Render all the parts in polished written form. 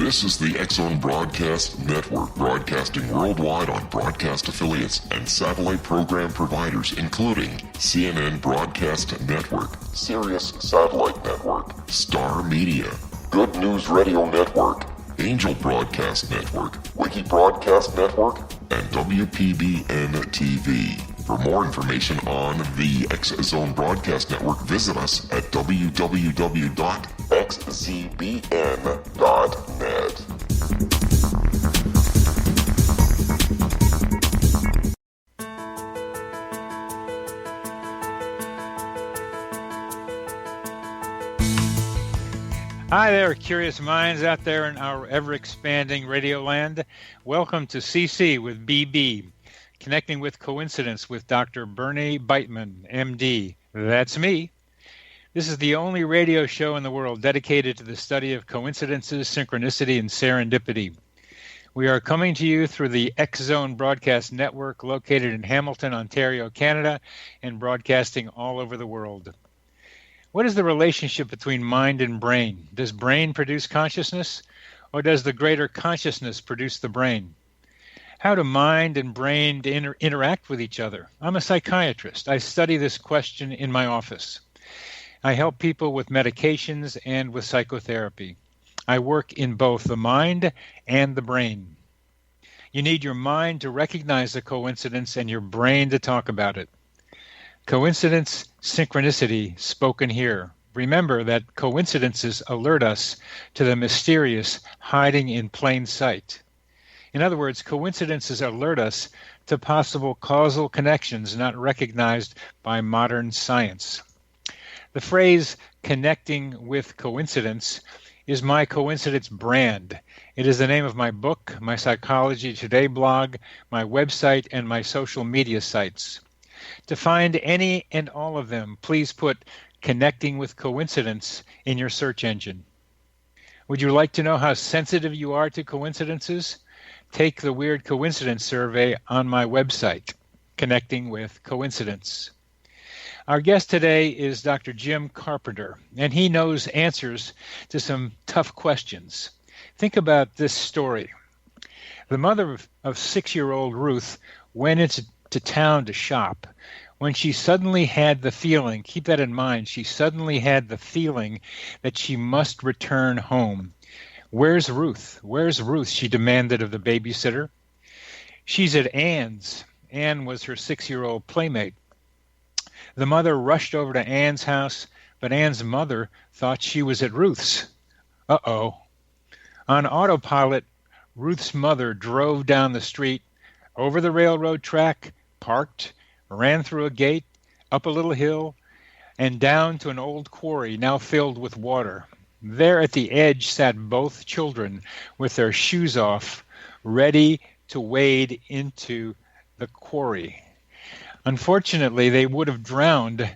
This is the X-Zone Broadcast Network, broadcasting worldwide on broadcast affiliates and satellite program providers, including CNN Broadcast Network, Sirius Satellite Network, Star Media, Good News Radio Network, Angel Broadcast Network, Wiki Broadcast Network, and WPBN TV. For more information on the X-Zone Broadcast Network, visit us at www.xzbn.net. Hi there, curious minds out there in our ever-expanding radio land. Welcome to CC with BB, Connecting with Coincidence with Dr. Bernie Beitman, MD. That's me. This is the only radio show in the world dedicated to the study of coincidences, synchronicity, and serendipity. We are coming to you through the X-Zone Broadcast Network located in Hamilton, Ontario, Canada, and broadcasting all over the world. What is the relationship between mind and brain? Does brain produce consciousness, or does the greater consciousness produce the brain? How do mind and brain interact with each other? I'm a psychiatrist. I study this question in my office. I help people with medications and with psychotherapy. I work in both the mind and the brain. You need your mind to recognize the coincidence and your brain to talk about it. Coincidence, synchronicity, spoken here. Remember that coincidences alert us to the mysterious hiding in plain sight. In other words, coincidences alert us to possible causal connections not recognized by modern science. The phrase connecting with coincidence is my coincidence brand. It is the name of my book, my Psychology Today blog, my website, and my social media sites. To find any and all of them, please put Connecting with Coincidence in your search engine. Would you like to know how sensitive you are to coincidences? Take the Weird Coincidence Survey on my website, Connecting with Coincidence. Our guest today is Dr. Jim Carpenter, and he knows answers to some tough questions. Think about this story. The mother of 6-year-old Ruth went into town to shop when she suddenly had the feeling, keep that in mind, she suddenly had the feeling that she must return home. Where's Ruth? Where's Ruth? She demanded of the babysitter. She's at Ann's. Ann was her 6-year-old playmate. The mother rushed over to Ann's house, but Ann's mother thought she was at Ruth's. Uh-oh. On autopilot, Ruth's mother drove down the street, over the railroad track, parked, ran through a gate, up a little hill, and down to an old quarry now filled with water. There at the edge sat both children with their shoes off, ready to wade into the quarry. Unfortunately, they would have drowned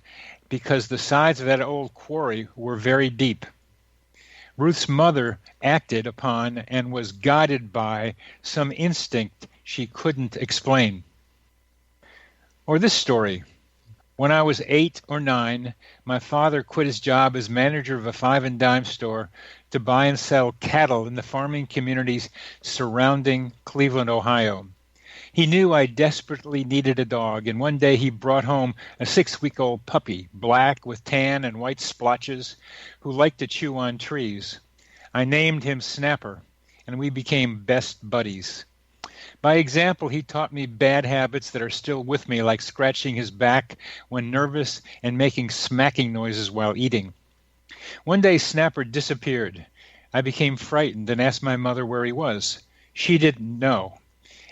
because the sides of that old quarry were very deep. Ruth's mother acted upon and was guided by some instinct she couldn't explain. Or this story. When I was 8 or 9, my father quit his job as manager of a 5-and-dime store to buy and sell cattle in the farming communities surrounding Cleveland, Ohio. He knew I desperately needed a dog, and one day he brought home a 6-week-old puppy, black with tan and white splotches, who liked to chew on trees. I named him Snapper, and we became best buddies. By example, he taught me bad habits that are still with me, like scratching his back when nervous and making smacking noises while eating. One day, Snapper disappeared. I became frightened and asked my mother where he was. She didn't know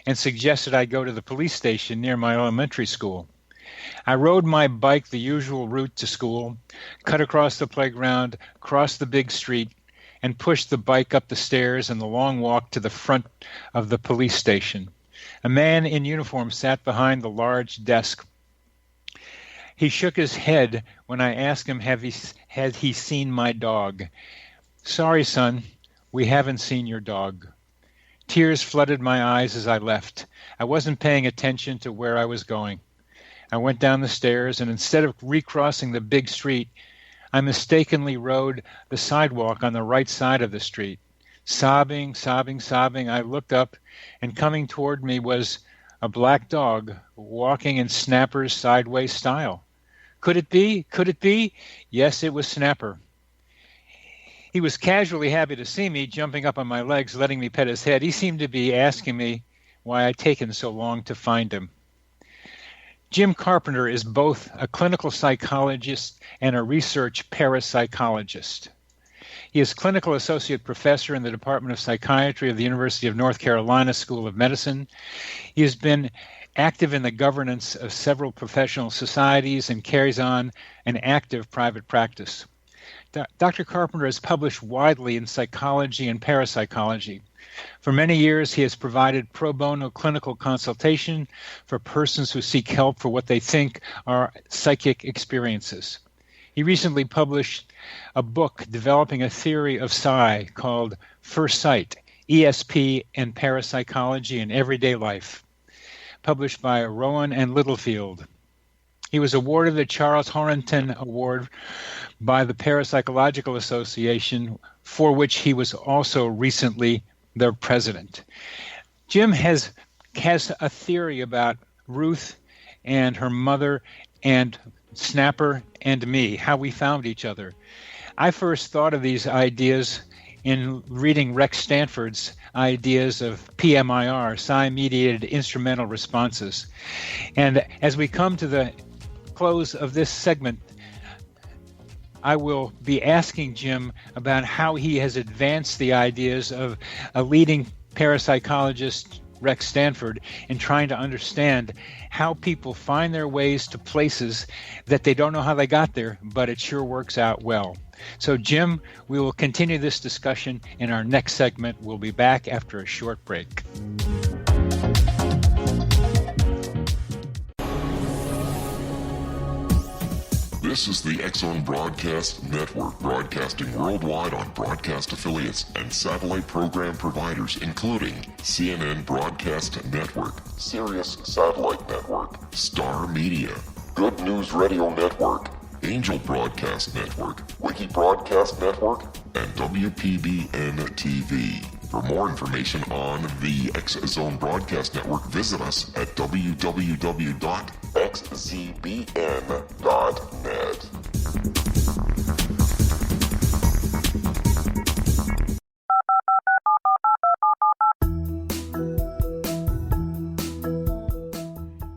and suggested I go to the police station near my elementary school. I rode my bike the usual route to school, cut across the playground, crossed the big street, and pushed the bike up the stairs and the long walk to the front of the police station. A man in uniform sat behind the large desk. He shook his head when I asked him had he seen my dog. "Sorry, son, we haven't seen your dog." Tears flooded my eyes as I left. I wasn't paying attention to where I was going. I went down the stairs, and instead of recrossing the big street, I mistakenly rode the sidewalk on the right side of the street. sobbing. I looked up, and coming toward me was a black dog walking in Snapper's sideways style. Could it be? Yes, it was Snapper. He was casually happy to see me, jumping up on my legs, letting me pet his head. He seemed to be asking me why I'd taken so long to find him. Jim Carpenter is both a clinical psychologist and a research parapsychologist. He is clinical associate professor in the Department of Psychiatry of the University of North Carolina School of Medicine. He has been active in the governance of several professional societies and carries on an active private practice. Dr. Carpenter has published widely in psychology and parapsychology. For many years, he has provided pro bono clinical consultation for persons who seek help for what they think are psychic experiences. He recently published a book developing a theory of psi called First Sight, ESP and Parapsychology in Everyday Life, published by Rowan and Littlefield. He was awarded the Charles Horrington Award by the Parapsychological Association, for which he was also recently their president. Jim has a theory about Ruth and her mother and Snapper and me, how we found each other. I first thought of these ideas in reading Rex Stanford's ideas of PMIR, psi-mediated instrumental responses. And as we come to the close of this segment, I will be asking Jim about how he has advanced the ideas of a leading parapsychologist, Rex Stanford, in trying to understand how people find their ways to places that they don't know how they got there, but it sure works out well. So, Jim, we will continue this discussion in our next segment. We'll be back after a short break. This is the X-Zone Broadcast Network, broadcasting worldwide on broadcast affiliates and satellite program providers, including CNN Broadcast Network, Sirius Satellite Network, Star Media, Good News Radio Network, Angel Broadcast Network, Wiki Broadcast Network, and WPBN TV. For more information on the X-Zone Broadcast Network, visit us at www.xzbn.net.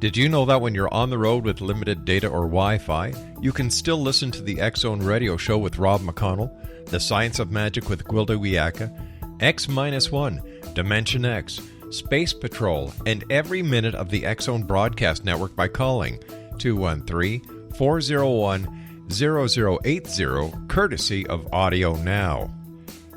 Did you know that when you're on the road with limited data or Wi-Fi, you can still listen to the X-Zone Radio Show with Rob McConnell, The Science of Magic with Gwilda Wiyaka, X-1, Dimension X, Space Patrol, and every minute of the X-Zone Broadcast Network by calling 213-401-0080, courtesy of Audio Now.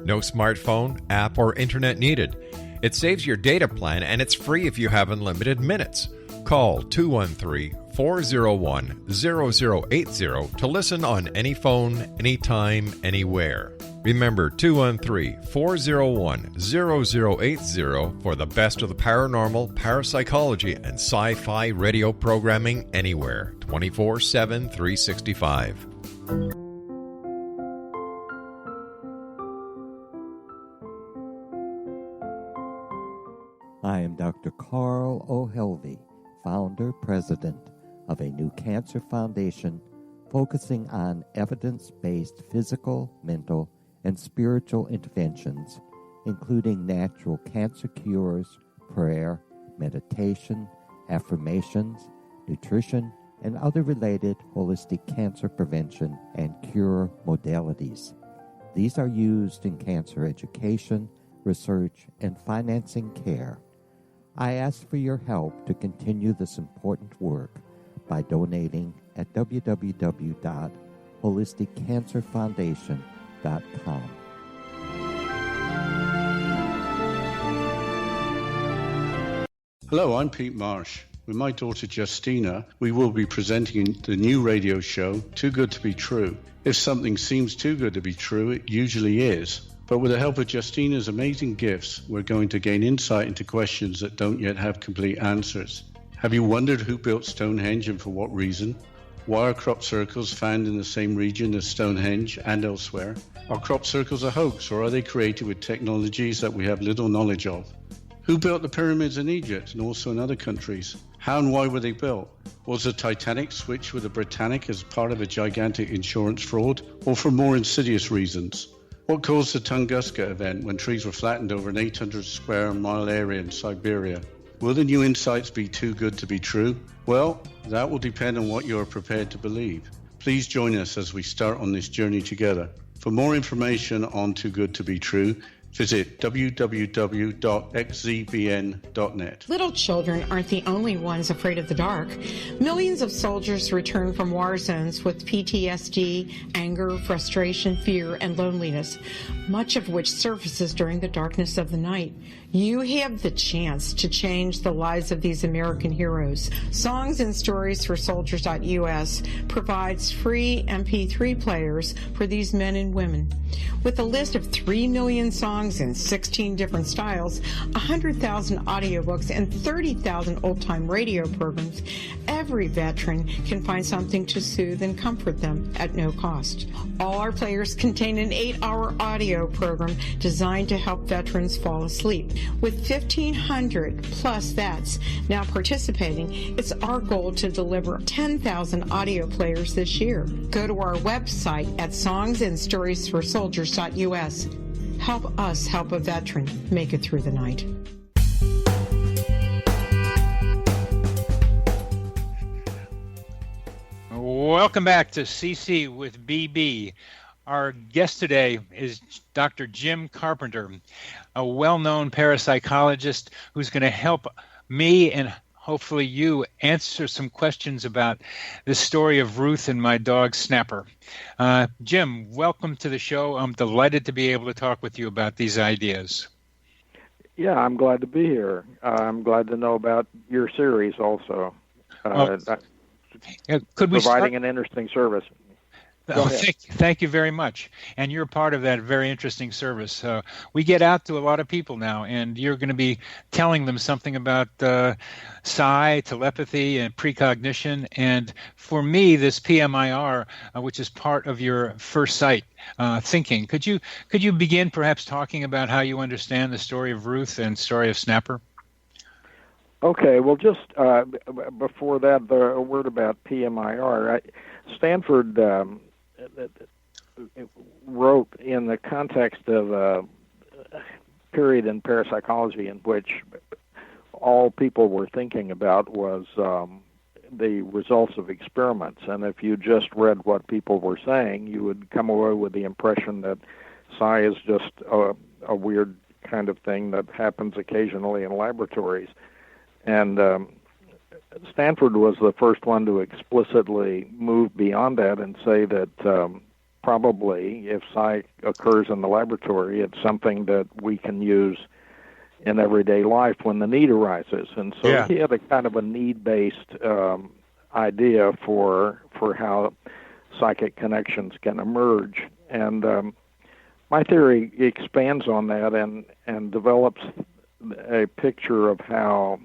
No smartphone, app, or internet needed. It saves your data plan, and it's free if you have unlimited minutes. Call 213-401-0080 to listen on any phone, anytime, anywhere. Remember, 213-401-0080 for the best of the paranormal, parapsychology, and sci-fi radio programming anywhere, 24/7, 365. I am Dr. Carl O'Helvey, founder, president of a new cancer foundation focusing on evidence-based physical, mental, and spiritual interventions, including natural cancer cures, prayer, meditation, affirmations, nutrition, and other related holistic cancer prevention and cure modalities. These are used in cancer education, research, and financing care. I ask for your help to continue this important work by donating at www.holisticcancerfoundation.com. Hello, I'm Pete Marsh. With my daughter Justina, we will be presenting the new radio show, Too Good to Be True. If something seems too good to be true, it usually is. But with the help of Justina's amazing gifts, we're going to gain insight into questions that don't yet have complete answers. Have you wondered who built Stonehenge and for what reason? Why are crop circles found in the same region as Stonehenge and elsewhere? Are crop circles a hoax, or are they created with technologies that we have little knowledge of? Who built the pyramids in Egypt and also in other countries? How and why were they built? Was the Titanic switched with the Britannic as part of a gigantic insurance fraud, or for more insidious reasons? What caused the Tunguska event when trees were flattened over an 800 square mile area in Siberia? Will the new insights be too good to be true? Well, that will depend on what you are prepared to believe. Please join us as we start on this journey together. For more information on Too Good to Be True, visit www.xzbn.net. Little children aren't the only ones afraid of the dark. Millions of soldiers return from war zones with PTSD, anger, frustration, fear, and loneliness, much of which surfaces during the darkness of the night. You have the chance to change the lives of these American heroes. Songs and Stories for Soldiers.us provides free MP3 players for these men and women. With a list of 3 million songs in 16 different styles, 100,000 audiobooks, and 30,000 old-time radio programs, every veteran can find something to soothe and comfort them at no cost. All our players contain an 8-hour audio program designed to help veterans fall asleep. With 1,500 plus vets now participating, it's our goal to deliver 10,000 audio players this year. Go to our website at songsandstoriesforsoldiers.us. Help us help a veteran make it through the night. Welcome back to CC with BB. Our guest today is Dr. Jim Carpenter, a well-known parapsychologist who's going to help me and hopefully you answer some questions about the story of Ruth and my dog Snapper. Jim, welcome to the show. I'm delighted to be able to talk with you about these ideas. Yeah, I'm glad to be here. I'm glad to know about your series also. Could we providing an interesting service. Thank you very much. And you're part of that very interesting service. We get out to a lot of people now, and you're going to be telling them something about psi, telepathy, and precognition. And for me, this PMIR, which is part of your first sight thinking, could you begin perhaps talking about how you understand the story of Ruth and story of Snapper? Okay, well, just before that, a word about PMIR. Stanford wrote in the context of a period in parapsychology in which all people were thinking about was the results of experiments. And if you just read what people were saying, you would come away with the impression that psi is just a weird kind of thing that happens occasionally in laboratories. And Stanford was the first one to explicitly move beyond that and say that probably if psi occurs in the laboratory, it's something that we can use in everyday life when the need arises. And so he had a kind of a need-based idea for how psychic connections can emerge. And my theory expands on that and develops a picture of how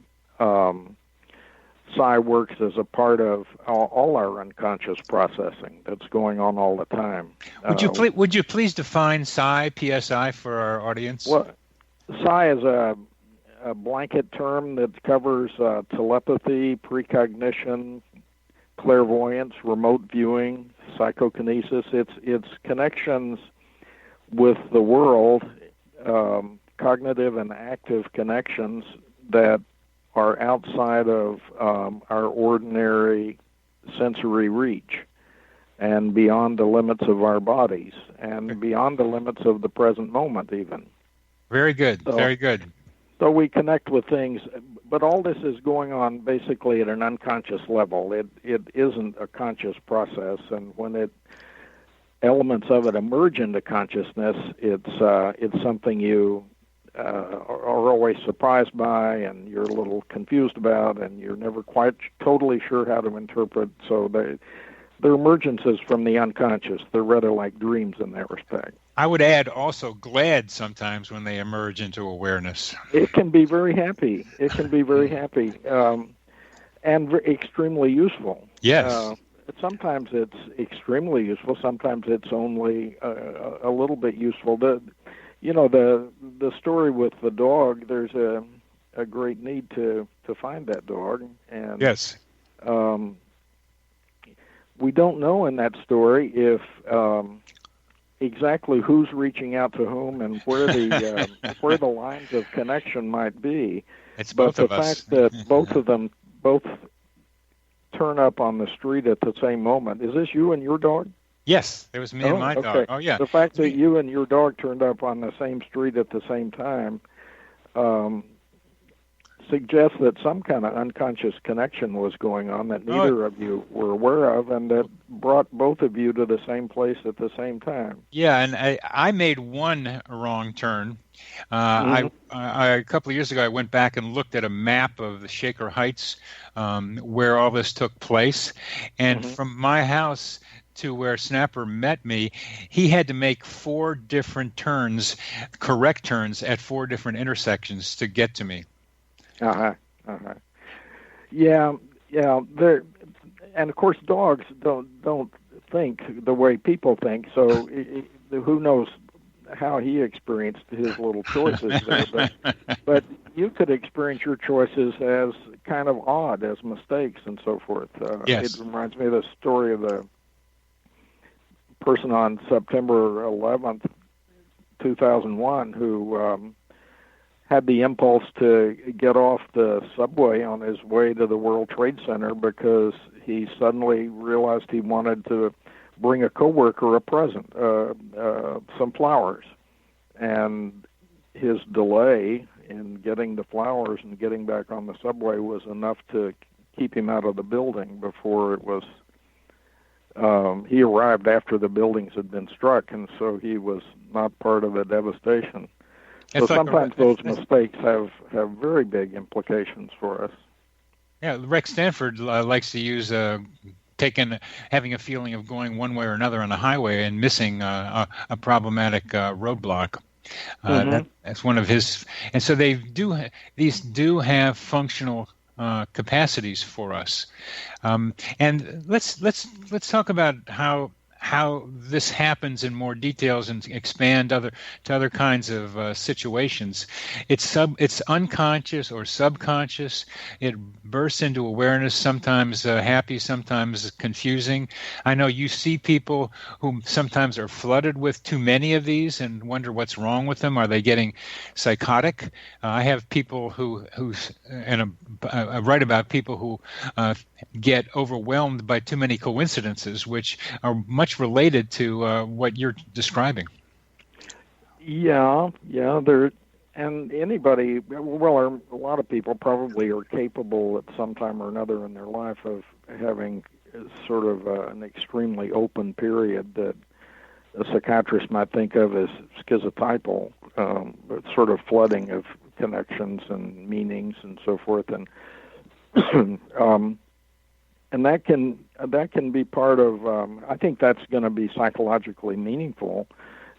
psi works as a part of all our unconscious processing that's going on all the time. Would you please define psi, PSI, for our audience? Well, psi is a blanket term that covers telepathy, precognition, clairvoyance, remote viewing, psychokinesis. It's connections with the world, cognitive and active connections that are outside of our ordinary sensory reach and beyond the limits of our bodies and beyond the limits of the present moment even. Very good, very good. So we connect with things, but all this is going on basically at an unconscious level. It isn't a conscious process, and when elements of it emerge into consciousness, it's something you are always surprised by, and you're a little confused about, and you're never quite totally sure how to interpret. So they're emergences from the unconscious. They're rather like dreams in that respect. I would add also glad sometimes when they emerge into awareness. It can be very happy. And extremely useful. Yes. sometimes it's extremely useful. Sometimes it's only a little bit useful. The story with the dog. There's a great need to find that dog, and yes, we don't know in that story if exactly who's reaching out to whom and where the where the lines of connection might be. It's both of us. But the fact that both of them turn up on the street at the same moment. Is this you and your dog? Yes, it was me and my dog. Oh, yeah. The fact that you and your dog turned up on the same street at the same time suggests that some kind of unconscious connection was going on that neither of you were aware of, and that brought both of you to the same place at the same time. Yeah, and I made one wrong turn. I a couple of years ago, I went back and looked at a map of the Shaker Heights where all this took place, and from my house to where Snapper met me, he had to make 4 different turns, correct turns at 4 different intersections to get to me. Yeah. There, and of course, dogs don't think the way people think. So who knows how he experienced his little choices there? But you could experience your choices as kind of odd, as mistakes and so forth. Yes. It reminds me of the story of the person on September 11th, 2001, who had the impulse to get off the subway on his way to the World Trade Center because he suddenly realized he wanted to bring a coworker a present, some flowers. And his delay in getting the flowers and getting back on the subway was enough to keep him out of the building before it was he arrived after the buildings had been struck, and so he was not part of the devastation. So sometimes those mistakes have very big implications for us. Yeah, Rex Stanford likes to use having a feeling of going one way or another on the highway and missing a problematic roadblock. That's one of his, and so these do have functional capacities for us. And let's talk about how this happens in more details and expand to other kinds of situations. It's unconscious or subconscious. It bursts into awareness, sometimes happy, sometimes confusing. I know you see people who sometimes are flooded with too many of these and wonder what's wrong with them. Are they getting psychotic? I have people I write about people who get overwhelmed by too many coincidences, which are much related to what you're describing. Yeah. And anybody, well, a lot of people probably are capable at some time or another in their life of having sort of an extremely open period that a psychiatrist might think of as schizotypal, sort of flooding of connections and meanings and so forth, and that can be part of. I think that's going to be psychologically meaningful,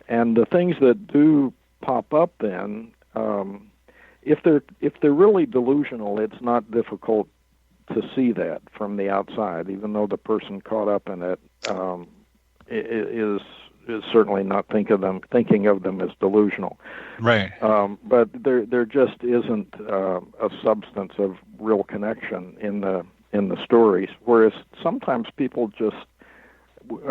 and the things that do pop up then, if they're really delusional, it's not difficult to see that from the outside, even though the person caught up in it is certainly not thinking of them as delusional. Right. But there just isn't a substance of real connection in the stories, whereas sometimes people just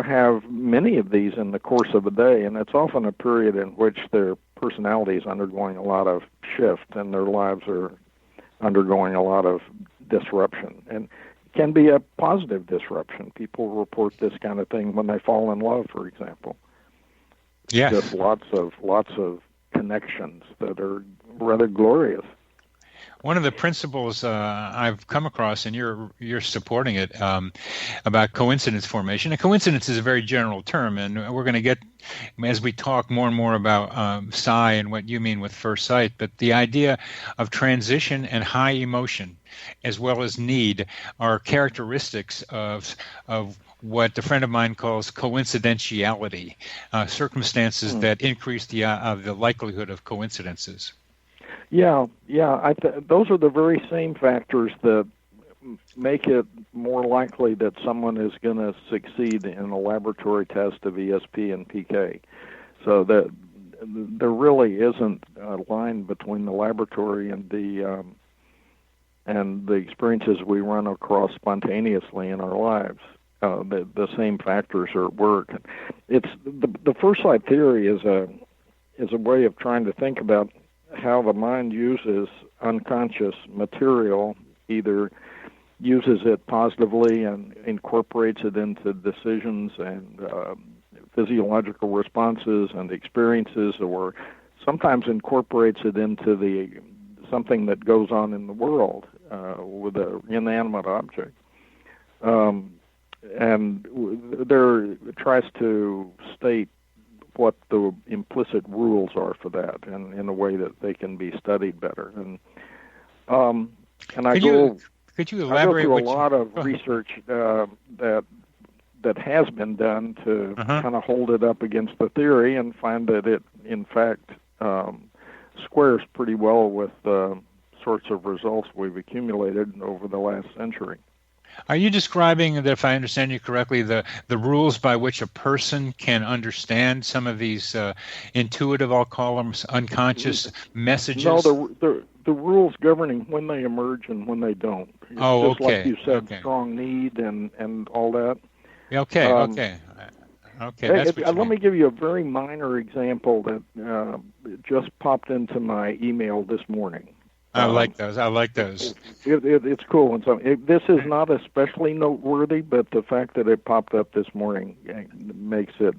have many of these in the course of a day, and it's often a period in which their personality is undergoing a lot of shift and their lives are undergoing a lot of disruption, and it can be a positive disruption. People report this kind of thing when they fall in love, for example. Yes. Just lots of connections that are rather glorious. One of the principles I've come across, and you're supporting it, about coincidence formation. And coincidence is a very general term, and we're going to get, as we talk more and more about psi and what you mean with first sight, but the idea of transition and high emotion, as well as need, are characteristics of what a friend of mine calls coincidentiality, circumstances that increase the likelihood of coincidences. Yeah. Those are the very same factors that make it more likely that someone is going to succeed in a laboratory test of ESP and PK. So that there really isn't a line between the laboratory and the experiences we run across spontaneously in our lives. The same factors are at work. It's the first light theory is a way of trying to think about how the mind uses unconscious material, either uses it positively and incorporates it into decisions and physiological responses and experiences, or sometimes incorporates it into something that goes on in the world with an inanimate object. And there tries to state what the implicit rules are for that, and in a way that they can be studied better. And could you elaborate? I go through a lot of research that has been done to kind of hold it up against the theory and find that it, in fact, squares pretty well with the sorts of results we've accumulated over the last century. Are you describing, that if I understand you correctly, the rules by which a person can understand some of these intuitive, I'll call them, unconscious messages? No, the rules governing when they emerge and when they don't. It's just like you said, strong need and all that. Okay. Let me give you a very minor example that just popped into my email this morning. I like those. It's cool. And so this is not especially noteworthy, but the fact that it popped up this morning makes it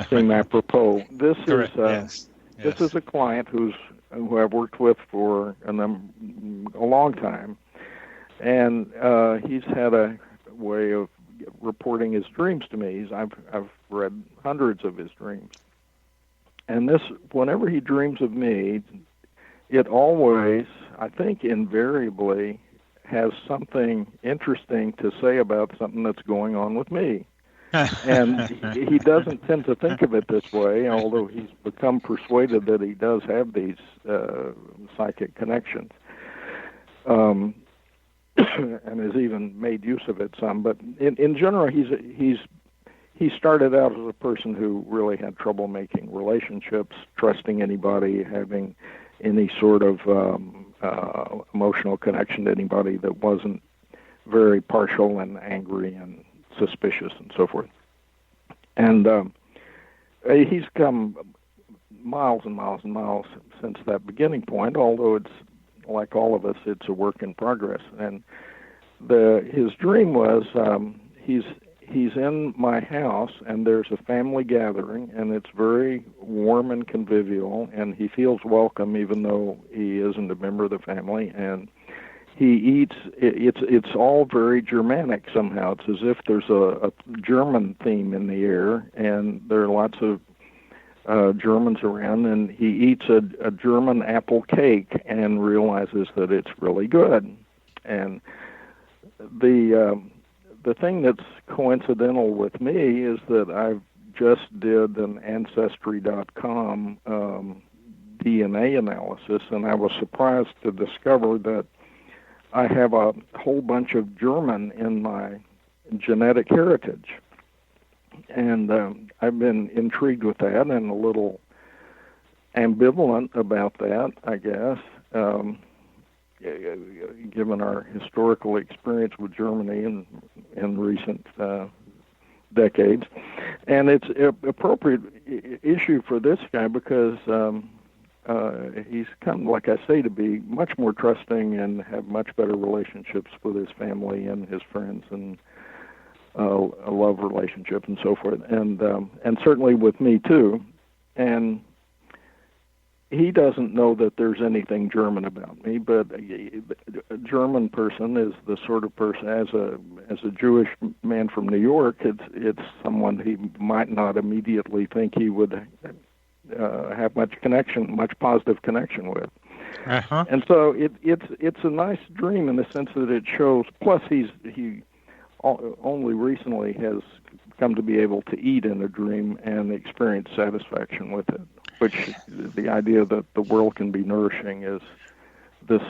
seem apropos. This is a client who I've worked with for a long time, and he's had a way of reporting his dreams to me. I've read hundreds of his dreams, and whenever he dreams of me, it always, I think invariably, has something interesting to say about something that's going on with me. And he doesn't tend to think of it this way, although he's become persuaded that he does have these psychic connections, and has even made use of it some. But in general, he started out as a person who really had trouble making relationships, trusting anybody, having any sort of emotional connection to anybody that wasn't very partial and angry and suspicious and so forth. And he's come miles and miles and miles since that beginning point, although it's like all of us, it's a work in progress. And his dream was he's in my house, and there's a family gathering, and it's very warm and convivial, and he feels welcome even though he isn't a member of the family, and he eats. It's all very Germanic somehow. It's as if there's a German theme in the air, and there are lots of Germans around, and he eats a German apple cake and realizes that it's really good. And the thing that's coincidental with me is that I've just did an Ancestry.com DNA analysis, and I was surprised to discover that I have a whole bunch of German in my genetic heritage. And I've been intrigued with that and a little ambivalent about that, I guess, given our historical experience with Germany in recent decades. And it's an appropriate issue for this guy because he's come, like I say, to be much more trusting and have much better relationships with his family and his friends and a love relationship and so forth, and certainly with me too. And he doesn't know that there's anything German about me, but a German person is the sort of person, as a Jewish man from New York, it's someone he might not immediately think he would have much positive connection with. And so it's a nice dream in the sense that it shows. Plus, he only recently has come to be able to eat in a dream and experience satisfaction with it, which the idea that the world can be nourishing is this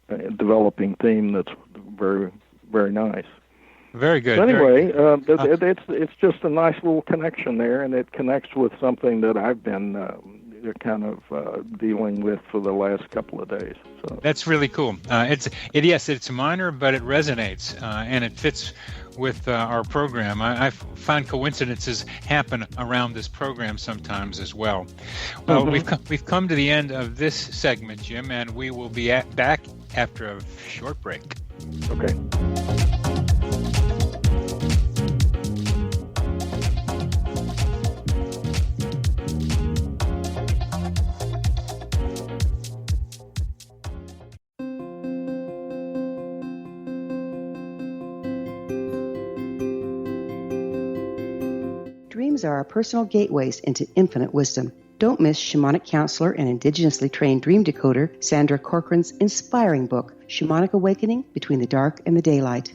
developing theme that's very, very nice. Very good. So anyway, it's just a nice little connection there, and it connects with something that I've been kind of dealing with for the last couple of days. So that's really cool. It's minor, but it resonates, and it fits with our program. I find coincidences happen around this program sometimes as well. Well, we've come to the end of this segment, Jim, and we will be back after a short break. Okay. Dreams are our personal gateways into infinite wisdom. Don't miss shamanic counselor and indigenously trained dream decoder Sandra Corcoran's inspiring book, Shamanic Awakening Between the Dark and the Daylight.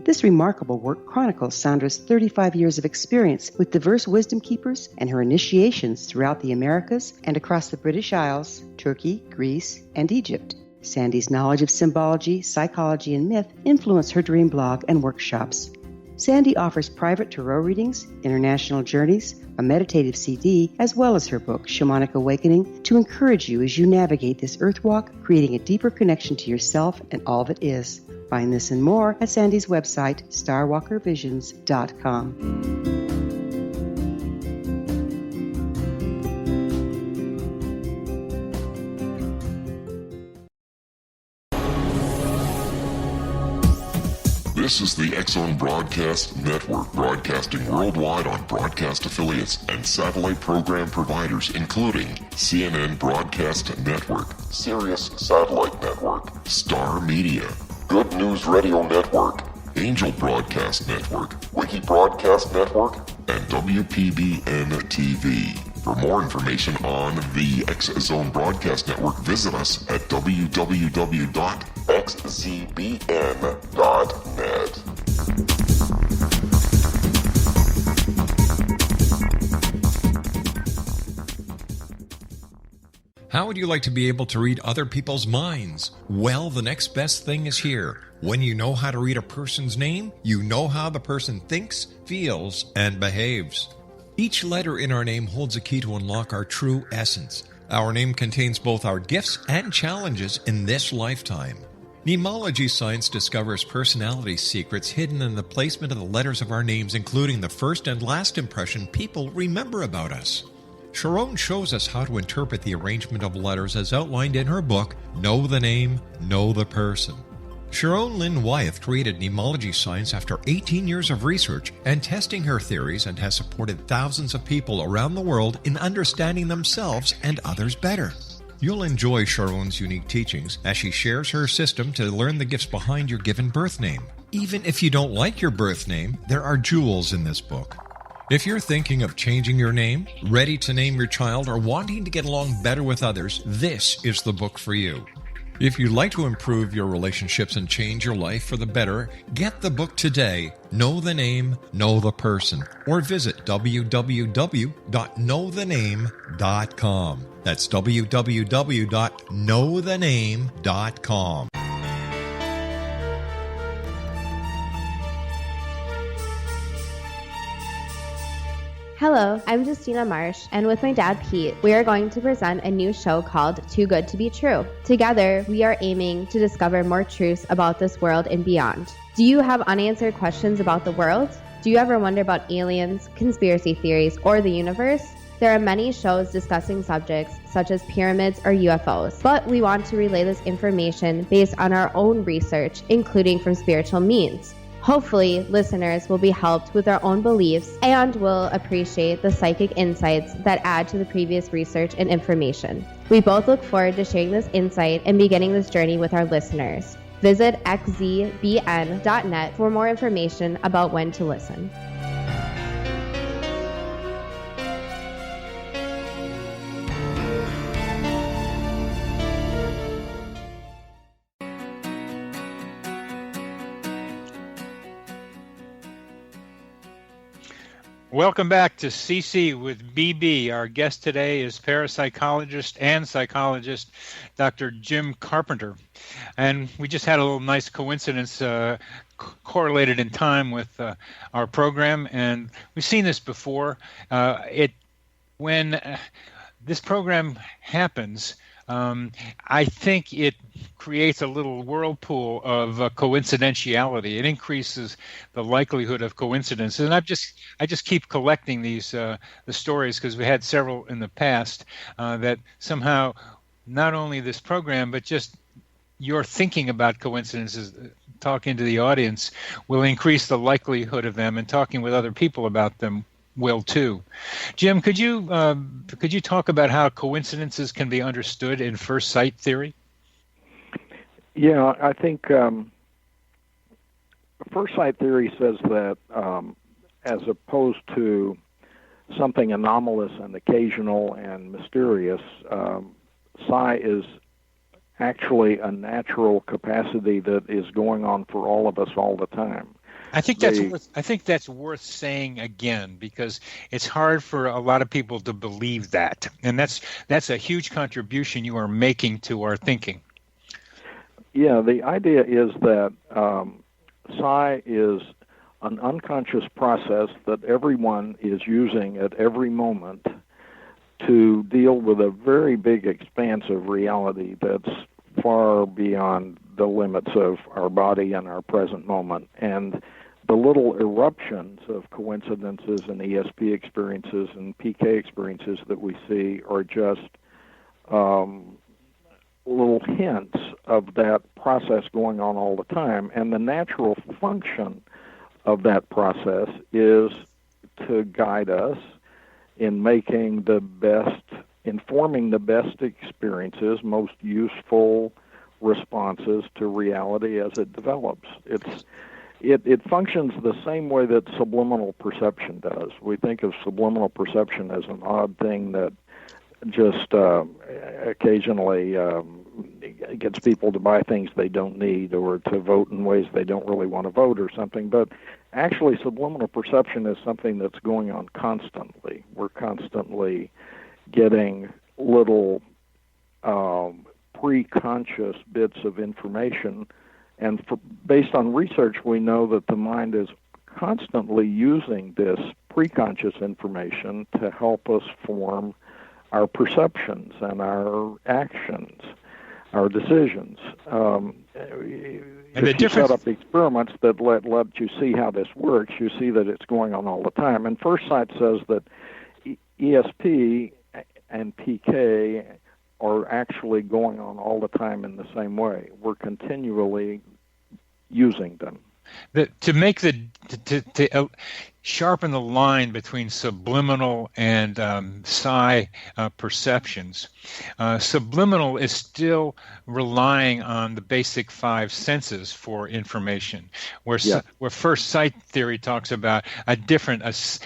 This remarkable work chronicles Sandra's 35 years of experience with diverse wisdom keepers and her initiations throughout the Americas and across the British Isles, Turkey, Greece, and Egypt. Sandy's knowledge of symbology, psychology, and myth influence her dream blog and workshops. Sandy offers private tarot readings, international journeys, a meditative CD, as well as her book, Shamanic Awakening, to encourage you as you navigate this earth walk, creating a deeper connection to yourself and all that is. Find this and more at Sandy's website, starwalkervisions.com. This is the X-Zone Broadcast Network, broadcasting worldwide on broadcast affiliates and satellite program providers, including CNN Broadcast Network, Sirius Satellite Network, Star Media, Good News Radio Network, Angel Broadcast Network, Wiki Broadcast Network, and WPBN TV. For more information on the X-Zone Broadcast Network, visit us at www.xzbn.net. How would you like to be able to read other people's minds? Well, the next best thing is here. When you know how to read a person's name, you know how the person thinks, feels, and behaves. Each letter in our name holds a key to unlock our true essence. Our name contains both our gifts and challenges in this lifetime. Mnemology science discovers personality secrets hidden in the placement of the letters of our names, including the first and last impression people remember about us. Sharon shows us how to interpret the arrangement of letters as outlined in her book, Know the Name, Know the Person. Sharon Lynn Wyeth created mnemology science after 18 years of research and testing her theories, and has supported thousands of people around the world in understanding themselves and others better. You'll enjoy Sharon's unique teachings as she shares her system to learn the gifts behind your given birth name. Even if you don't like your birth name, there are jewels in this book. If you're thinking of changing your name, ready to name your child, or wanting to get along better with others, this is the book for you. If you'd like to improve your relationships and change your life for the better, get the book today, Know the Name, Know the Person, or visit www.knowthename.com. That's www.knowthename.com. Hello, I'm Justina Marsh, and with my dad Pete, we are going to present a new show called Too Good to Be True. Together, we are aiming to discover more truths about this world and beyond. Do you have unanswered questions about the world? Do you ever wonder about aliens, conspiracy theories, or the universe? There are many shows discussing subjects such as pyramids or UFOs, but we want to relay this information based on our own research, including from spiritual means. Hopefully, listeners will be helped with their own beliefs and will appreciate the psychic insights that add to the previous research and information. We both look forward to sharing this insight and beginning this journey with our listeners. Visit xzbn.net for more information about when to listen. Welcome back to CC with BB. Our guest today is parapsychologist and psychologist Dr. Jim Carpenter. And we just had a little nice coincidence correlated in time with our program, and we've seen this before. When this program happens, I think it creates a little whirlpool of coincidentiality. It increases the likelihood of coincidences, and I just keep collecting these the stories, because we had several in the past that somehow not only this program but just your thinking about coincidences, talking to the audience, will increase the likelihood of them, and talking with other people about them will too. Jim, could you talk about how coincidences can be understood in first sight theory? Yeah, I think first sight theory says that as opposed to something anomalous and occasional and mysterious, psi is actually a natural capacity that is going on for all of us all the time. I think that's worth saying again, because it's hard for a lot of people to believe that, and that's a huge contribution you are making to our thinking. Yeah, the idea is that psi is an unconscious process that everyone is using at every moment to deal with a very big expanse of reality that's far beyond the limits of our body and our present moment. And the little eruptions of coincidences and ESP experiences and PK experiences that we see are just little hints of that process going on all the time. And the natural function of that process is to guide us in making the best, informing the best experiences, most useful responses to reality as it develops. It functions the same way that subliminal perception does. We think of subliminal perception as an odd thing that just occasionally gets people to buy things they don't need, or to vote in ways they don't really want to vote or something. But actually, subliminal perception is something that's going on constantly. We're constantly getting little pre-conscious bits of information. And based on research, we know that the mind is constantly using this pre-conscious information to help us form our perceptions and our actions, our decisions. If you set up experiments that let you see how this works, you see that it's going on all the time. And First Sight says that ESP and PK are actually going on all the time in the same way. We're continually using them. To sharpen the line between subliminal and psi perceptions, subliminal is still relying on the basic five senses for information, where first sight theory talks about a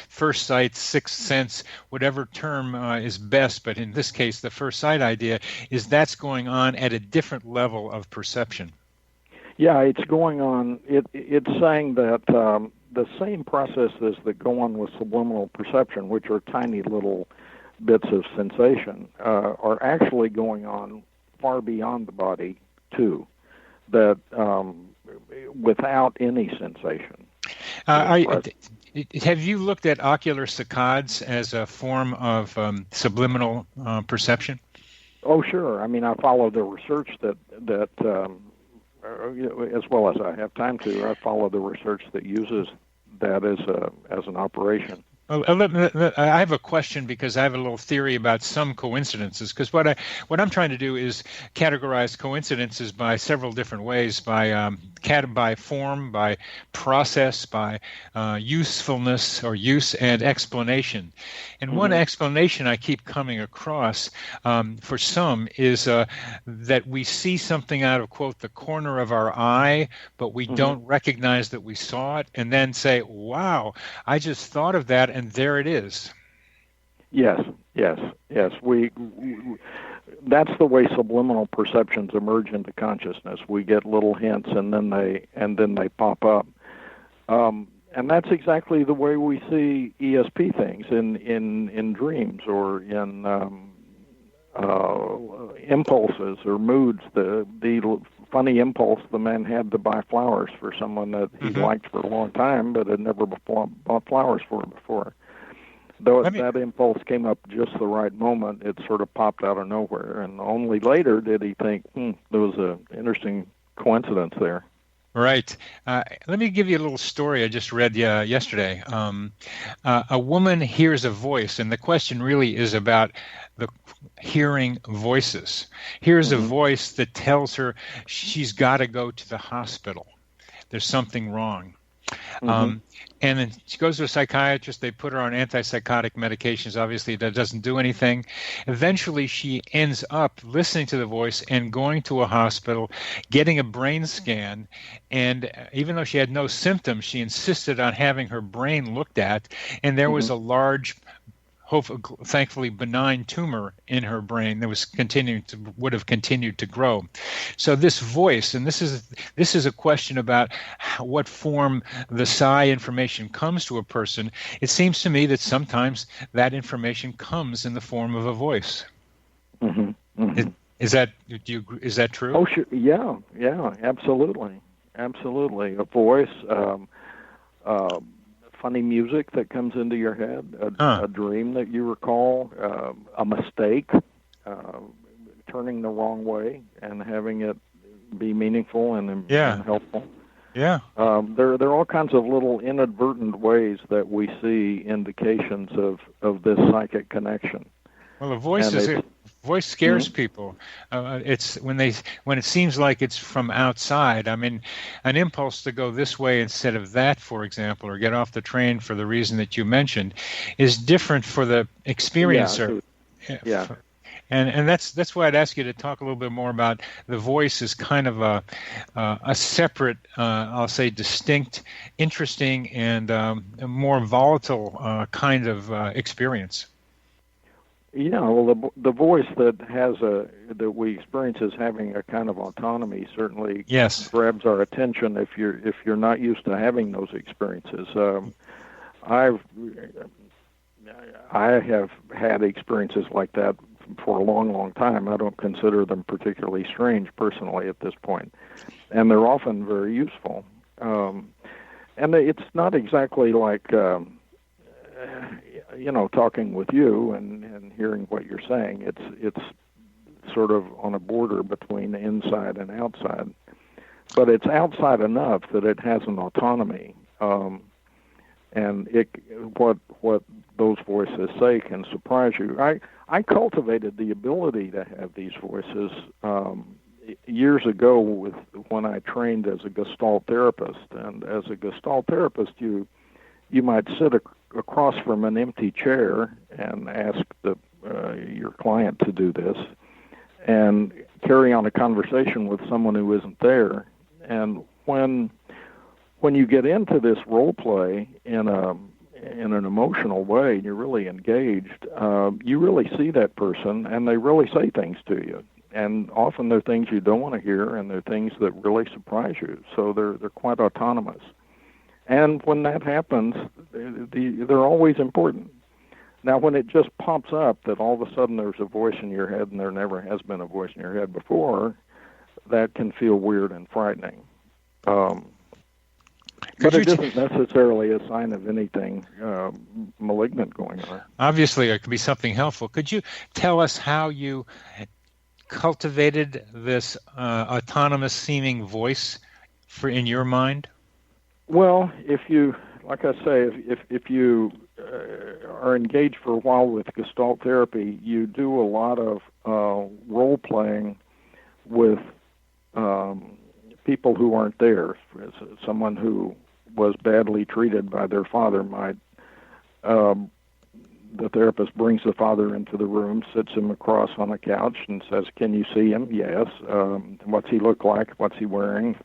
first sight, sixth sense, whatever term is best, but in this case the first sight idea is that's going on at a different level of perception. Yeah, it's going on. It's saying that the same processes that go on with subliminal perception, which are tiny little bits of sensation, are actually going on far beyond the body, too, that without any sensation. Have you looked at ocular saccades as a form of subliminal perception? Oh, sure. I mean, I follow the research that as well as I have time to, I follow the research that uses that as an operation. I have a question, because I have a little theory about some coincidences. Because what I'm trying to do is categorize coincidences by several different ways: by form, by process, by usefulness or use, and explanation. And one explanation I keep coming across for some is that we see something out of, quote, the corner of our eye, but we don't recognize that we saw it, and then say, "Wow, I just thought of that." And there it is. Yes. We that's the way subliminal perceptions emerge into consciousness. We get little hints, and then they pop up. that's exactly the way we see ESP things in dreams or in impulses or moods. The funny impulse the man had to buy flowers for someone that he liked for a long time, but had never bought flowers for before. Though that impulse came up just the right moment, it sort of popped out of nowhere, and only later did he think, there was an interesting coincidence there. Right. Let me give you a little story I just read yesterday. A woman hears a voice, and the question really is about the hearing voices. Here's a voice that tells her she's got to go to the hospital. There's something wrong. And then she goes to a psychiatrist. They put her on antipsychotic medications. Obviously, that doesn't do anything. Eventually, she ends up listening to the voice and going to a hospital, getting a brain scan. And even though she had no symptoms, she insisted on having her brain looked at. And there was a large, thankfully benign tumor in her brain that would have continued to grow. So this voice, and this is a question about what form the psi information comes to a person. It seems to me that sometimes that information comes in the form of a voice. Is that true? Oh, sure. Yeah, absolutely. A voice. Funny music that comes into your head, a dream that you recall, a mistake, turning the wrong way and having it be meaningful and helpful. Yeah. There are all kinds of little inadvertent ways that we see indications of this psychic connection. Well, voice scares people. It's when it seems like it's from outside. I mean, an impulse to go this way instead of that, for example, or get off the train for the reason that you mentioned, is different for the experiencer. Yeah. And that's why I'd ask you to talk a little bit more about the voice as kind of a separate, I'll say, distinct, interesting, and a more volatile kind of experience. Yeah, well, the voice that we experience as having a kind of autonomy certainly grabs our attention if you're not used to having those experiences. I have had experiences like that for a long, long time. I don't consider them particularly strange personally at this point, and they're often very useful. And it's not exactly like talking with you and hearing what you're saying. It's sort of on a border between inside and outside, but it's outside enough that it has an autonomy. And what those voices say can surprise you. I cultivated the ability to have these voices years ago when I trained as a Gestalt therapist. And as a Gestalt therapist, you might sit across from an empty chair and ask your client to do this and carry on a conversation with someone who isn't there. And when you get into this role play in an emotional way, and you're really engaged, you really see that person, and they really say things to you. And often they're things you don't want to hear, and they're things that really surprise you. So they're quite autonomous. And when that happens, they're always important. Now, when it just pops up that all of a sudden there's a voice in your head and there never has been a voice in your head before, that can feel weird and frightening. But it isn't necessarily a sign of anything malignant going on. Obviously, it could be something helpful. Could you tell us how you cultivated this autonomous-seeming voice in your mind? Well, if you are engaged for a while with Gestalt therapy, you do a lot of role-playing with people who aren't there. Someone who was badly treated by their father might, the therapist brings the father into the room, sits him across on a couch and says, "Can you see him?" "Yes." "What's he look like? What's he wearing?"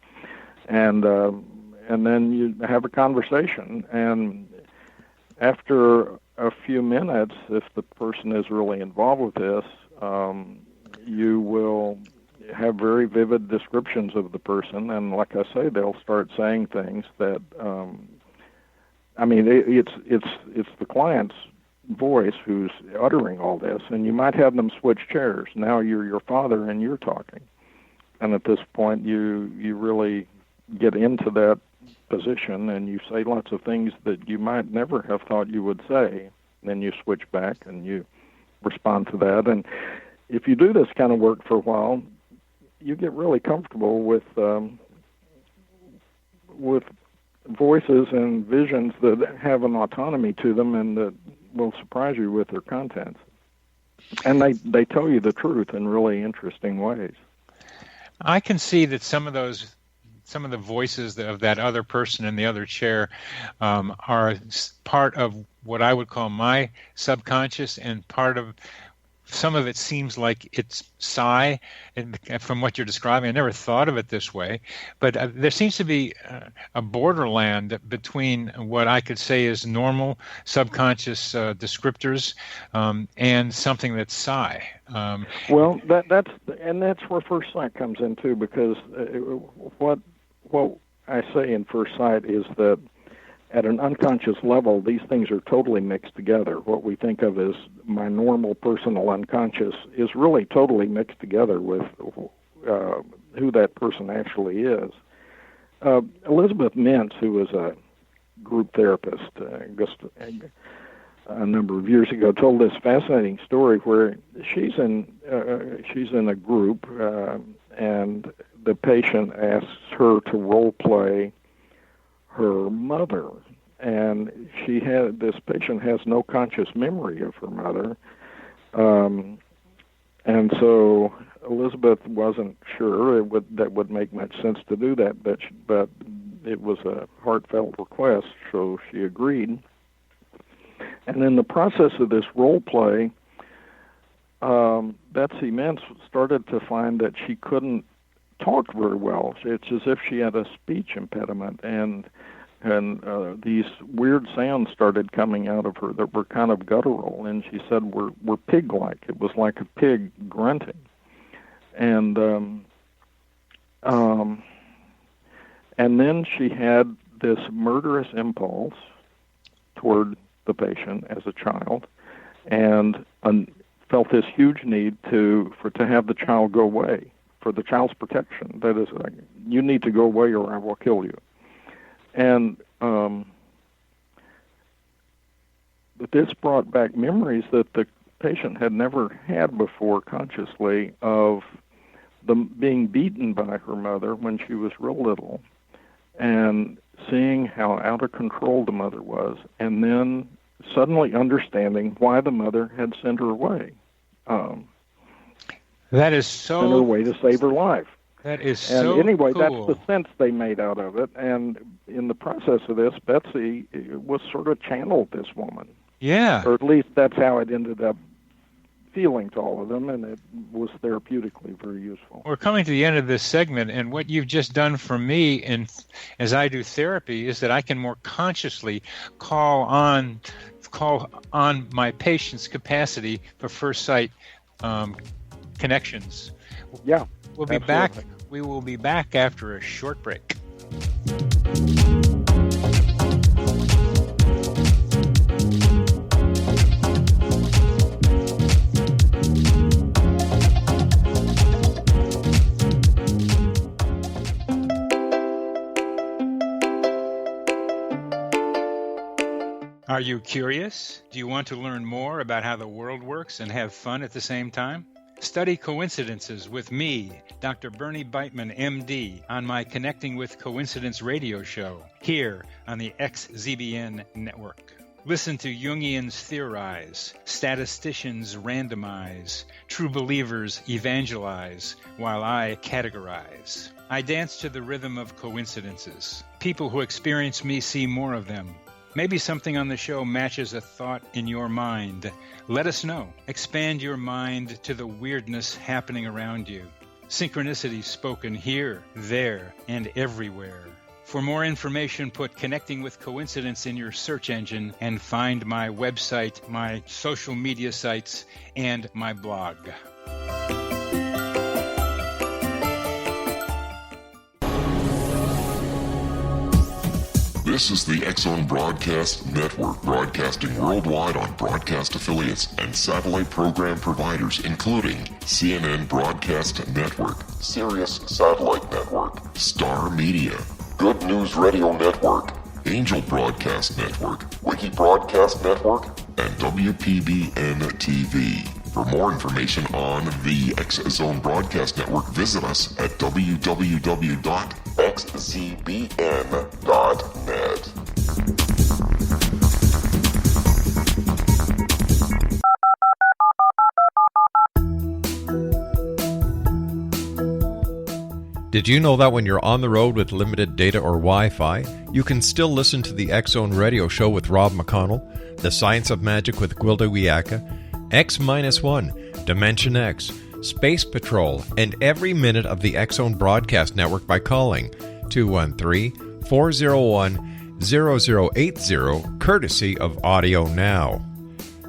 And then you have a conversation. And after a few minutes, if the person is really involved with this, you will have very vivid descriptions of the person, and like I say, they'll start saying things that I mean, it's the client's voice who's uttering all this, and you might have them switch chairs. Now you're your father and you're talking, and at this point you really get into that position, and you say lots of things that you might never have thought you would say. Then you switch back and you respond to that, and if you do this kind of work for a while, you get really comfortable with voices and visions that have an autonomy to them and that will surprise you with their contents. And they tell you the truth in really interesting ways. I can see that some of the voices of that other person in the other chair are part of what I would call my subconscious, and part of some of it seems like it's psi, and from what you're describing, I never thought of it this way, but there seems to be a borderland between what I could say is normal subconscious descriptors and something that's psi. Well, that's where first sight comes in too, because what I say in first sight is that at an unconscious level, these things are totally mixed together. What we think of as my normal personal unconscious is really totally mixed together with who that person actually is. Elizabeth Mintz, who was a group therapist just a number of years ago, told this fascinating story where she's in a group and the patient asks her to role play her mother, and this patient has no conscious memory of her mother, and so Elizabeth wasn't sure that would make much sense to do that, but it was a heartfelt request, so she agreed. And in the process of this role play, Betsy Mintz started to find that she couldn't talk very well. It's as if she had a speech impediment, and these weird sounds started coming out of her that were kind of guttural, and she said were pig-like. It was like a pig grunting, and then she had this murderous impulse toward the patient as a child, and felt this huge need to have the child go away, for the child's protection. That is, you need to go away or I will kill you. And this brought back memories that the patient had never had before consciously of them being beaten by her mother when she was real little, and seeing how out of control the mother was, and then suddenly understanding why the mother had sent her away. That is so... Sent her away to save her life. That is and so anyway, cool. That's the sense they made out of it. And in the process of this, Betsy was sort of channeled this woman. Yeah. Or at least that's how it ended up feeling to all of them, and it was therapeutically very useful. We're coming to the end of this segment, and what you've just done for me, and as I do therapy, is that I can more consciously call on my patient's capacity for first sight connections. Yeah. We'll be back. We will be back after a short break. Are you curious? Do you want to learn more about how the world works and have fun at the same time? Study coincidences with me, Dr. Bernie Beitman, MD, on my Connecting with Coincidence radio show, here on the XZBN network. Listen to Jungians theorize, statisticians randomize, true believers evangelize, while I categorize. I dance to the rhythm of coincidences. People who experience me see more of them. Maybe something on the show matches a thought in your mind. Let us know. Expand your mind to the weirdness happening around you. Synchronicity spoken here, there, and everywhere. For more information, put Connecting with Coincidence in your search engine and find my website, my social media sites, and my blog. This is the X-Zone Broadcast Network, broadcasting worldwide on broadcast affiliates and satellite program providers, including CNN Broadcast Network, Sirius Satellite Network, Star Media, Good News Radio Network, Angel Broadcast Network, Wiki Broadcast Network, and WPBN TV. For more information on the X-Zone Broadcast Network, visit us at www.xzbn.net. Did you know that when you're on the road with limited data or Wi-Fi, you can still listen to the X-Zone Radio Show with Rob McConnell, The Science of Magic with Gwilda Wiyaka, X-1, Dimension X, Space Patrol, and every minute of the X-Zone Broadcast Network by calling 213-401-0080, courtesy of Audio Now.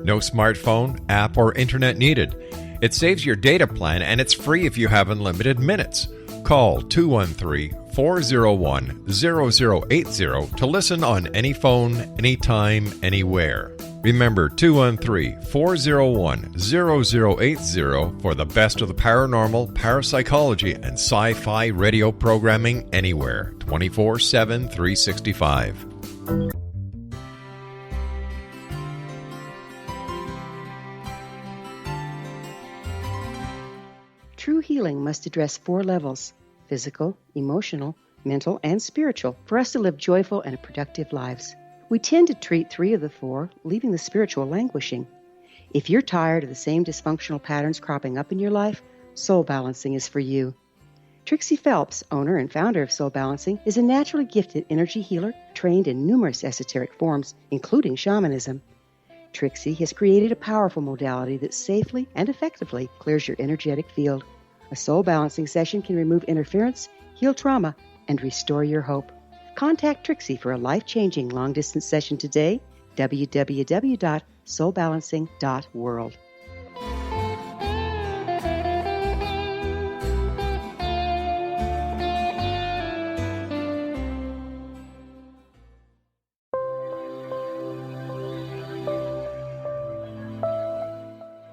No smartphone, app, or internet needed. It saves your data plan, and it's free if you have unlimited minutes. Call 213-401-0080 to listen on any phone, anytime, anywhere. Remember 213-401-0080 for the best of the paranormal, parapsychology, and sci-fi radio programming anywhere, 24/7, 365. True healing must address 4 levels: physical, emotional, mental, and spiritual, for us to live joyful and productive lives. We tend to treat 3 of the 4, leaving the spiritual languishing. If you're tired of the same dysfunctional patterns cropping up in your life, Soul Balancing is for you. Trixie Phelps, owner and founder of Soul Balancing, is a naturally gifted energy healer trained in numerous esoteric forms, including shamanism. Trixie has created a powerful modality that safely and effectively clears your energetic field. A Soul Balancing session can remove interference, heal trauma, and restore your hope. Contact Trixie for a life-changing long-distance session today, www.soulbalancing.world.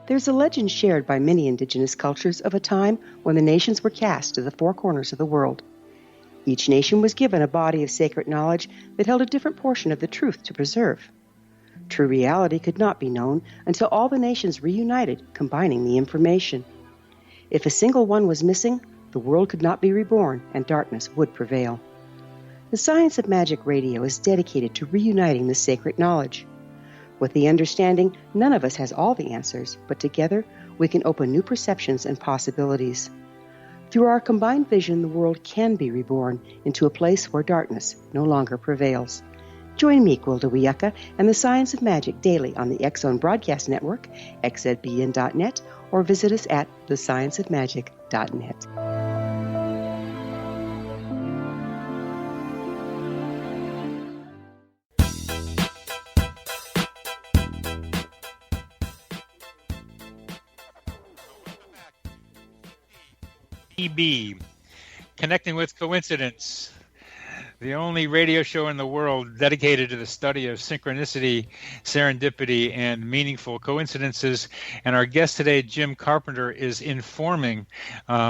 There's a legend shared by many indigenous cultures of a time when the nations were cast to the 4 corners of the world. Each nation was given a body of sacred knowledge that held a different portion of the truth to preserve. True reality could not be known until all the nations reunited, combining the information. If a single one was missing, the world could not be reborn and darkness would prevail. The Science of Magic Radio is dedicated to reuniting the sacred knowledge. With the understanding, none of us has all the answers, but together we can open new perceptions and possibilities. Through our combined vision, the world can be reborn into a place where darkness no longer prevails. Join me, Gwilda Wiyaka, and the Science of Magic daily on the X-Zone Broadcast Network, xzbn.net, or visit us at thescienceofmagic.net. CCBB, Connecting with Coincidence, the only radio show in the world dedicated to the study of synchronicity, serendipity, and meaningful coincidences. And our guest today, Jim Carpenter, is informing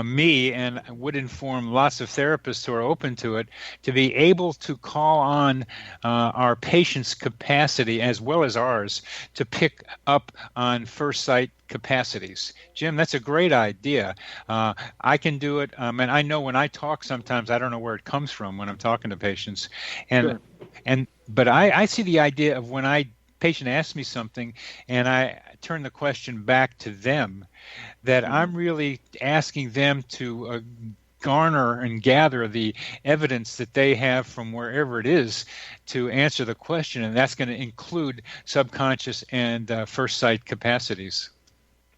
me, and would inform lots of therapists who are open to it, to be able to call on our patients' capacity, as well as ours, to pick up on first sight capacities. Jim, that's a great idea. I can do it, and I know when I talk sometimes I don't know where it comes from when I'm talking to patients, and Sure. But I see the idea of when patient asks me something and I turn the question back to them, that I'm really asking them to garner and gather the evidence that they have from wherever it is to answer the question, and that's going to include subconscious and first sight capacities.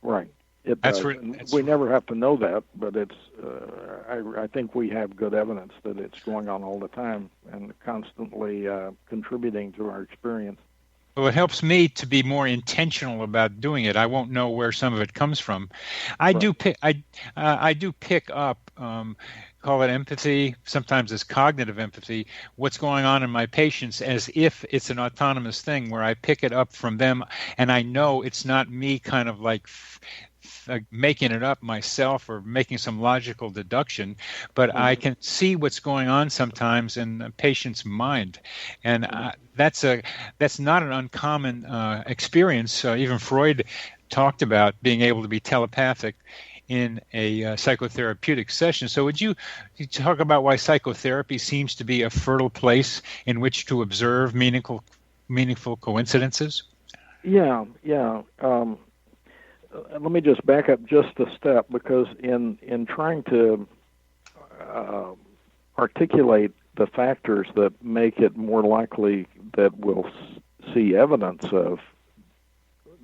Right. It That's does. where- And that's- we never have to know that, but it's. I think we have good evidence that it's going on all the time and constantly contributing to our experience. Well, it helps me to be more intentional about doing it. I won't know where some of it comes from. I do pick. I do pick up. Call it empathy. Sometimes it's cognitive empathy. What's going on in my patients, as if it's an autonomous thing where I pick it up from them, and I know it's not me, kind of like making it up myself or making some logical deduction, but I can see what's going on sometimes in a patient's mind, and that's not an uncommon experience. Even Freud talked about being able to be telepathic in a psychotherapeutic session. So would you talk about why psychotherapy seems to be a fertile place in which to observe meaningful coincidences? Yeah. Let me just back up just a step, because in trying to articulate the factors that make it more likely that we'll see evidence of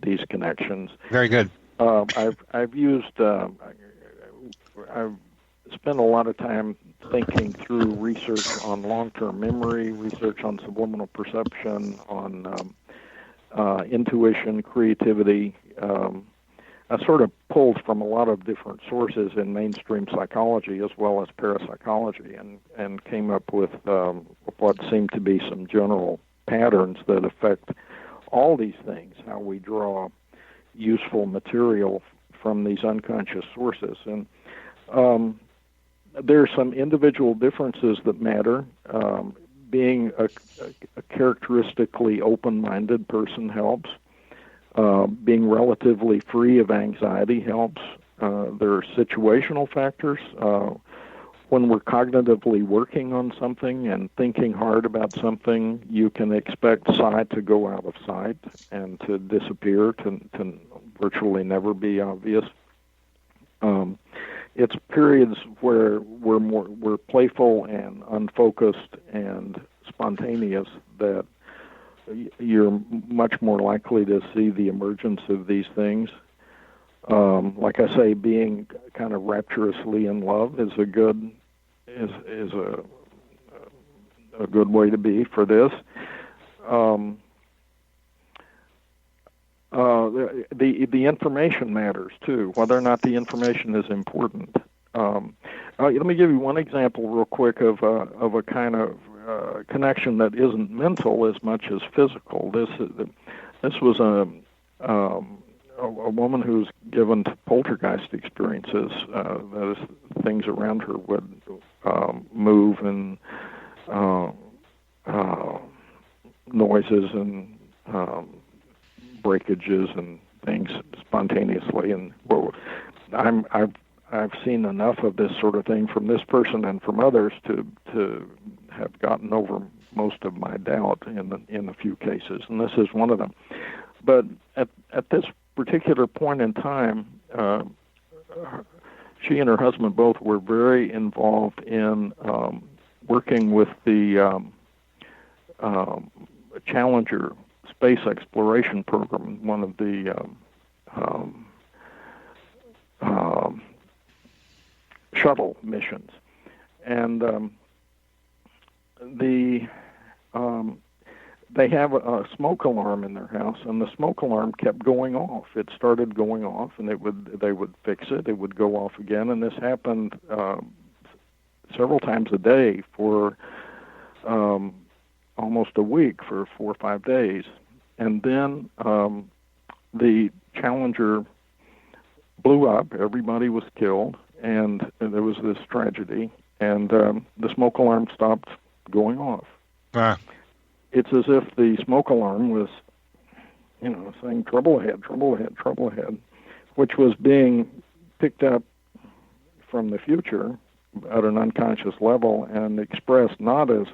these connections. Very good. I've spent a lot of time thinking through research on long-term memory, research on subliminal perception, on intuition, creativity. I sort of pulled from a lot of different sources in mainstream psychology as well as parapsychology, and came up with what seemed to be some general patterns that affect all these things, how we draw useful material from these unconscious sources. And there are some individual differences that matter. Being a characteristically open-minded person helps. Being relatively free of anxiety helps. There are situational factors. When we're cognitively working on something and thinking hard about something, you can expect sight to go out of sight and to disappear, to virtually never be obvious. It's periods where we're playful and unfocused and spontaneous that you're much more likely to see the emergence of these things. Like I say, being kind of rapturously in love is a good way to be for this. The information matters too, whether or not the information is important. Let me give you one example real quick of a kind of connection that isn't mental as much as physical. This was a woman who's given to poltergeist experiences. That is, things around her would move, and noises and breakages and things spontaneously. And I've seen enough of this sort of thing from this person and from others to have gotten over most of my doubt in a few cases, and this is one of them. But at this particular point in time, she and her husband both were very involved in working with the Challenger space exploration program, one of the shuttle missions. And they have a smoke alarm in their house, and the smoke alarm kept going off. It started going off, and they would fix it. It would go off again, and this happened several times a day for almost a week, for 4 or 5 days. And then the Challenger blew up. Everybody was killed, and there was this tragedy, and the smoke alarm stopped going off. It's as if the smoke alarm was, saying trouble ahead, trouble ahead, trouble ahead, which was being picked up from the future at an unconscious level and expressed not as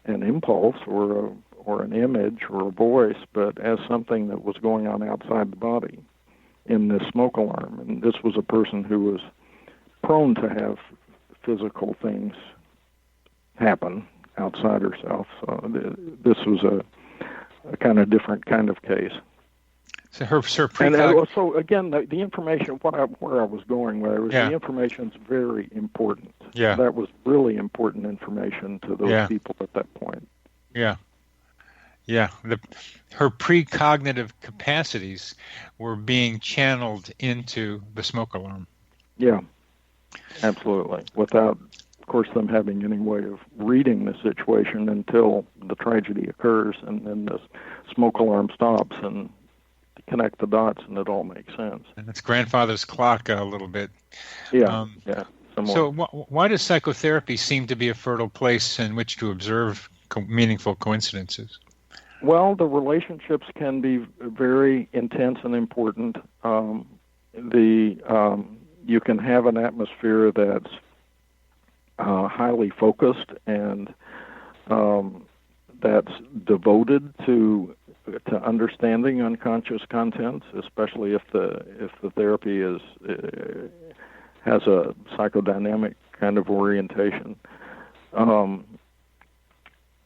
an impulse or an image or a voice, but as something that was going on outside the body in this smoke alarm. And this was a person who was prone to have physical things happen outside herself. So this was a kind of different kind of case. So her and so again, the information, where I was going with it was the information's very important. Yeah, that was really important information to those people at that point. Yeah. Yeah, her precognitive capacities were being channeled into the smoke alarm. Yeah, absolutely. Without, of course, them having any way of reading the situation until the tragedy occurs, and then the smoke alarm stops, and connect the dots, and it all makes sense. And it's grandfather's clock a little bit. Yeah, yeah. Similar. So why does psychotherapy seem to be a fertile place in which to observe meaningful coincidences? Well, the relationships can be very intense and important. You can have an atmosphere that's highly focused and that's devoted to understanding unconscious contents, especially if the therapy has a psychodynamic kind of orientation.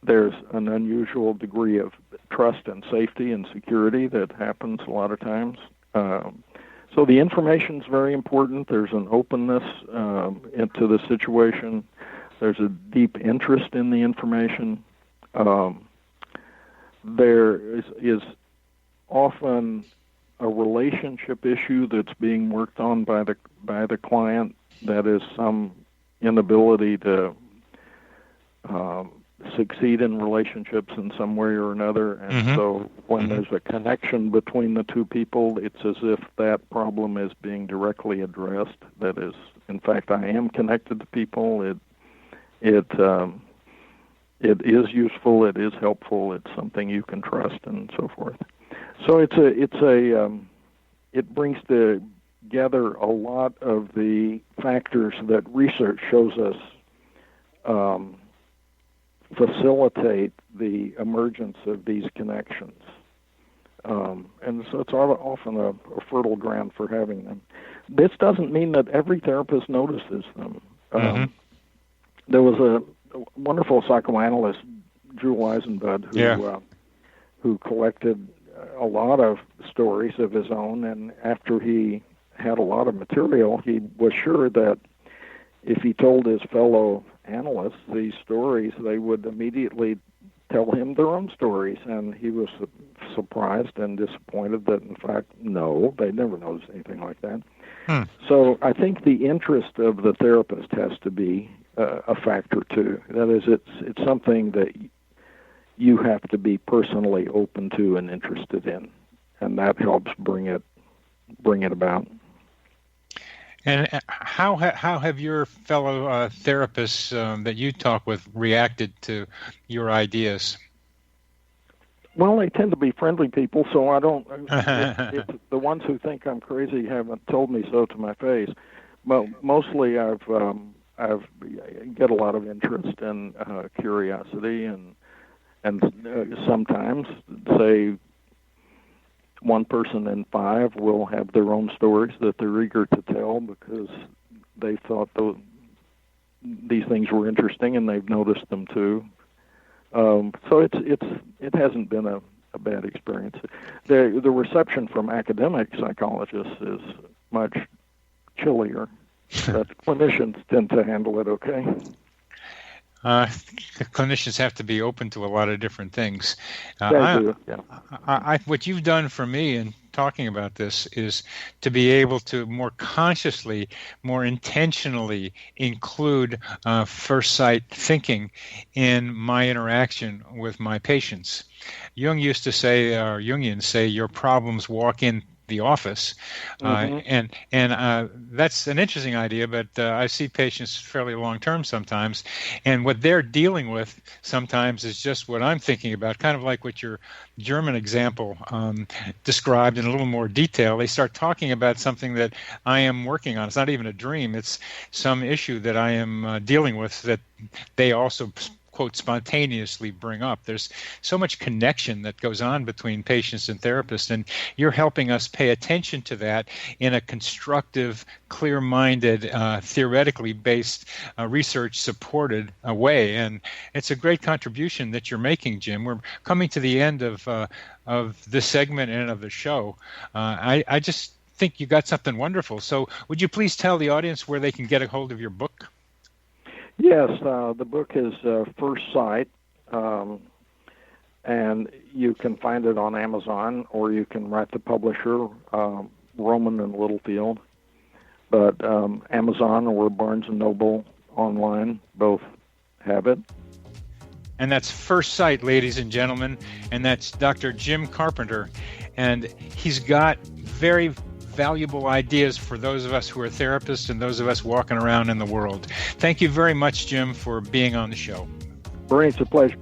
There's an unusual degree of trust and safety and security that happens a lot of times. So the information's very important. There's an openness into the situation. There's a deep interest in the information. There is often a relationship issue that's being worked on by the client. That is some inability to succeed in relationships in some way or another, and so when there's a connection between the two people, it's as if that problem is being directly addressed. That is, in fact, I am connected to people. It is useful. It is helpful. It's something you can trust, and so forth. So it brings together a lot of the factors that research shows us facilitate the emergence of these connections. And so it's often a fertile ground for having them. This doesn't mean that every therapist notices them. There was a wonderful psychoanalyst, Drew Eisenbud, who collected a lot of stories of his own, and after he had a lot of material, he was sure that if he told his fellow analysts these stories, they would immediately tell him their own stories, and he was surprised and disappointed that, in fact, no, they never noticed anything like that. So I think the interest of the therapist has to be a factor too. That is, it's something that you have to be personally open to and interested in, and that helps bring it about. And how have your fellow therapists that you talk with reacted to your ideas? Well, they tend to be friendly people, so I don't. The ones who think I'm crazy haven't told me so to my face. Well, mostly I've get a lot of interest and curiosity, and sometimes, say, one person in 5 will have their own stories that they're eager to tell because they thought these things were interesting and they've noticed them too. So it hasn't been a bad experience. The reception from academic psychologists is much chillier, but clinicians tend to handle it okay. Clinicians have to be open to a lot of different things. What you've done for me in talking about this is to be able to more consciously, more intentionally include first sight thinking in my interaction with my patients. Jung used to say, or Jungians say, your problems walk in the office, and that's an interesting idea, but I see patients fairly long term sometimes, and what they're dealing with sometimes is just what I'm thinking about, kind of like what your German example described in a little more detail. They start talking about something that I am working on. It's not even a dream, it's some issue that I am dealing with that they also quote spontaneously bring up. There's so much connection that goes on between patients and therapists, and you're helping us pay attention to that in a constructive, clear-minded, theoretically based, research-supported way. And it's a great contribution that you're making, Jim. We're coming to the end of this segment and of the show. I just think you got something wonderful. So would you please tell the audience where they can get a hold of your book? Yes, the book is First Sight, and you can find it on Amazon, or you can write the publisher, Roman and Littlefield. But Amazon or Barnes & Noble online both have it. And that's First Sight, ladies and gentlemen, and that's Dr. Jim Carpenter. And he's got very valuable ideas for those of us who are therapists and those of us walking around in the world. Thank you very much, Jim, for being on the show. Bernie, it's a pleasure.